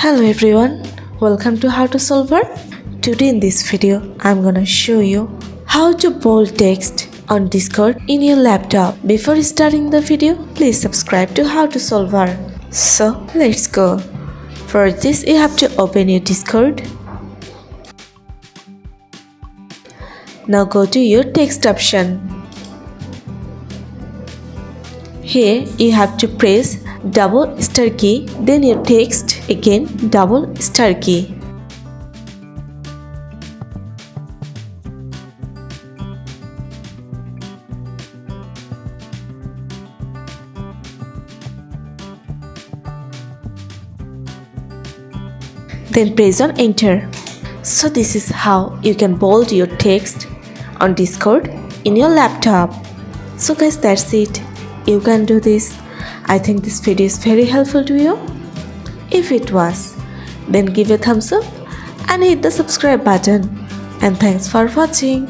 Hello everyone, welcome to How to Solver. Today in this video, I'm gonna show you how to bold text on Discord in your laptop. Before starting the video, please subscribe to How to Solver. So let's go. For this, you have to open your Discord. Now go to your text option. Here you have to press double star key, then your text, again double star key. Then press on enter. So this is how you can bold your text on Discord in your laptop. So guys, that's it. You can do this. I think this video is very helpful to you. If it was, then give a thumbs up and hit the subscribe button. And thanks for watching.